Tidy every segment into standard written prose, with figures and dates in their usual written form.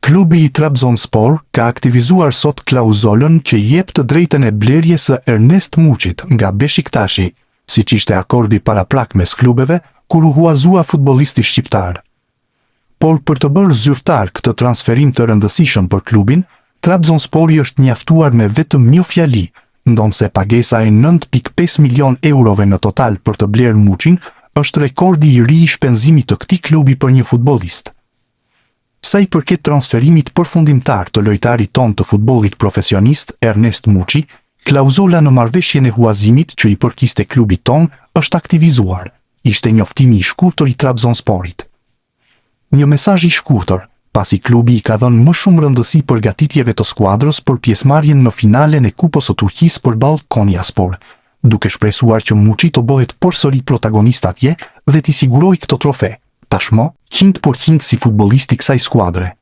Klubi i Trabzonspor ka aktivizuar sot klauzolën që jep të drejtën e blerjes së Ernest Muçit nga Beshiktashi, siç ishte akordi paraprak mes klubeve kur u huazua futbollisti shqiptar. Por për të bërë zyrtar këtë transferim të rëndësishëm për klubin, Trabzonspori është mjaftuar me vetëm një fjali, ndonse pagesa e 9.5 milion eurove në total për të blerë Muçin është rekordi i ri i shpenzimit të këtij klubi për një futbollist. Sa i përket transferimit përfundimtar të lojtarit ton të futbollit profesionist Ernest Muçi, klauzola në marrëveshjen e huazimit që i përkiste klubit ton është aktivizuar, ishte njoftimi i shkurtër i Trabzonsporit. Një mesazh i shkurtër, pasi klubi i ka dhënë më shumë rëndësi përgatitjeve të skuadrës për pjesëmarrjen në finalen e Kupës së Turqisë përballë Konyaspor, duke shpresuar që Muçi të bëhet përsëri protagonist atje dhe t'i sigurojë këtë trofe, tashmë 100% si futbollisti i kësaj skuadre.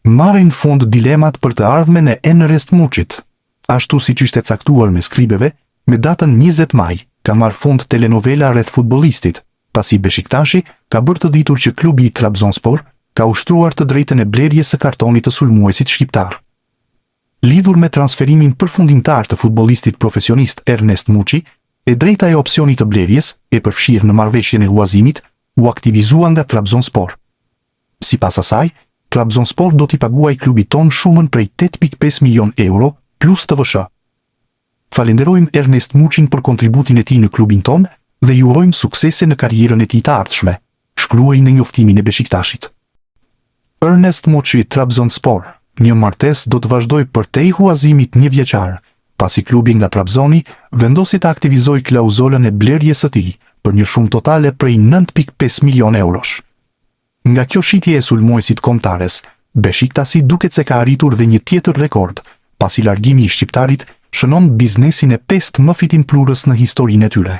Marrin fund dilemat për të ardhmen e Ernest Muçit. Ashtu siç ishte caktuar me skribeve, me datën 20 maj, ka marrë fund telenovela rreth futbollistit, pasi Beshiktashi ka bërë të ditur që klubi i Trabzonspor ka ushtruar të drejtën e blerjes së kartonit të sulmuesit shqiptar. Lidhur me transferimin përfundimtar të futbollistit profesionist Ernest Muçi, e drejta e opsionit të blerjes, e përfshirë në marrëveshjen e huazimit, u aktivizua nga Trabzonspor. Sipas asaj, Trabzonspor do t'i paguajë klubit ton shumën prej 8.5 milion euro plus TVSH. Falenderojmë Ernest Muçin për kontributin e tij në klubin ton dhe ju urojmë suksese në karrierën e tij të ardhshme, shkruaj në njoftimin e Beshiktashit. Ernest Muçi, Trabzonspor. Një martesë do të vazhdojë përtej huazimit një vjeçar, pasi klubi nga Trabzoni vendosi të aktivizojë klauzolën e blerjes së tij për një shumë totale prej 9.5 milion eurosh. Nga kjo shitje e sulmuesit kombëtares, Beşiktaşi duket se ka arritur dhe një tjetër rekord, pasi largimi i shqiptarit shënon biznesin e 5 më fitimplurës në historinë e tyre.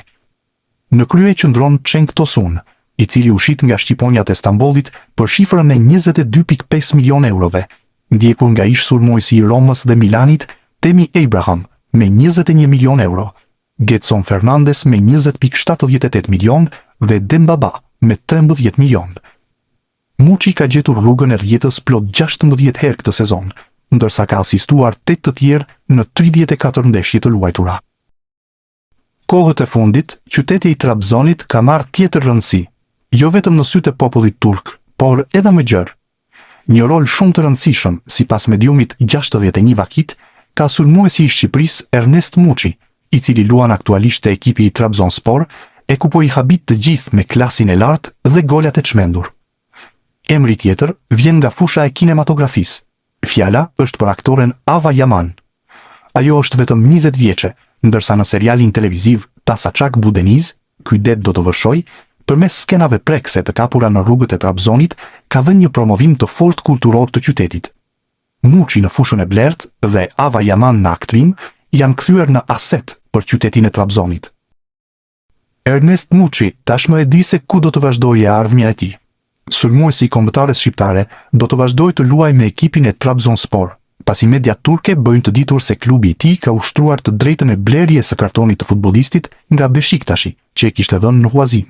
Në krye qëndron Cenk Tosun, i cili u shit nga Shqiponjat e Stambollit për shifrën e 22.5 milion eurove, ndjekur nga ish sulmuesi i Romës dhe Milanit, Temi Abraham, me 21 milion euro, Getson Fernandes me 20.78 milion dhe Dembaba me 13 milion. Muçi ka gjetur rrugën e rrjetës plot 16 herë këtë sezon, ndërsa ka asistuar 8 të tjerë në 34 ndeshje të luajtura. Kohët e fundit, qyteti i Trabzonit ka marrë tjetër rëndësi, jo vetëm në sytë e popullit turk, por edhe më gjerë. Një rol shumë të rëndësishëm, sipas mediumit 61 Vakit, ka sulmuesi i Shqipërisë Ernest Muçi, i cili luan aktualisht te ekipi i Trabzonspor, e ku po i habit të gjithë me klasin e lartë dhe golat e çmendur. Emri tjetër vjen nga fusha e kinematografisë. Fjala është për aktoren Ava Yaman. Ajo është vetëm 20 vjeçe, ndërsa në serialin televiziv Tasaçak Budeniz, ky det do të vërshoj, përmes skenave prekse të kapura në rrugët e Trabzonit, ka vënë një promovim të fortë kulturor të qytetit. Muçi në fushën e blertë dhe Ava Yaman në aktrim janë kthyer në aset për qytetin e Trabzonit. Ernest Muçi tashmë e di se ku do të vazhdojë ardhmja e tij. Sulmuesi i kombëtares shqiptare do të vazhdojë të luajë me ekipin e Trabzonspor, pasi media turke bëjnë të ditur se klubi i tij ka ushtruar të drejtën e blerjes së kartonit të futbollistit nga Beshiktashi, që e kishte dhënë në huazim.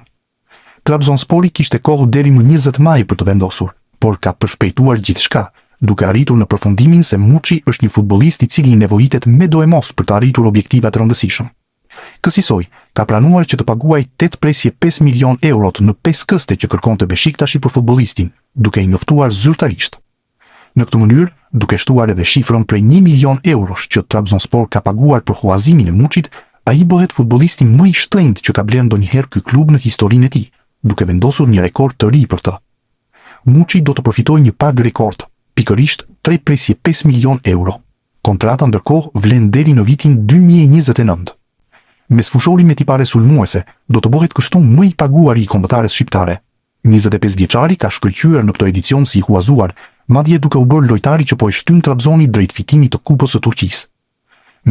Trabzonspori kishte kohë deri më 20 maj për të vendosur, por ka përshpejtuar gjithçka, duke arritur në përfundimin se Muçi është një futbollist i cili nevojitet me do e mos për të arritur objektiva të rëndësishëm. Kësaj, ka planuar që të paguajë 8.5 milion euro në 5 këste që kërkonte Beshiktashi për futbollistin, duke i njoftuar zyrtarisht. Në këtë mënyrë, duke shtuar edhe shifrën prej 1 milion eurosh që Trabzonspor ka paguar për huazimin e Muçit, ai bëhet futbollisti më i shtrenjtë që ka blerë ndonjëherë ky klub në historinë e tij, duke vendosur një rekord të ri për të. Muçi do të përfitojë një pagë rekord, pikërisht 3.5 milion euro. Kontrata ndërkohë vlen deri në vitin 2029. Me sfushorin me tipare sulmuese, do të bëhet kështu më i paguari i kombëtares shqiptare. 25 vjeçari ka shkëlqyer në këtë edicion si i huazuar, madje duke u bërë lojtari që po e shtyn Trabzoni drejt fitimit të Kupës së Turqisë.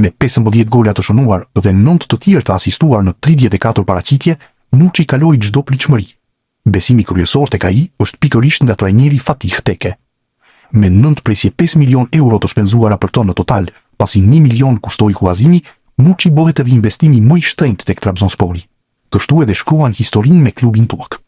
Me 15 gola të shënuar dhe 9 të tjerë të asistuar në 34 paraqitje, Muçi kaloi çdo pritshmëri. Besimi kryesor tek ai është pikërisht nga trajneri Fatih Teke. Me 9.5 milion euro të shpenzuara për to në total, pasi 1 milion kustoi huazimi, Muçi bëhet edhe investimi më i shtrenjtë tek Trabzonspori. Kështu edhe shkruan historinë me klubin turk.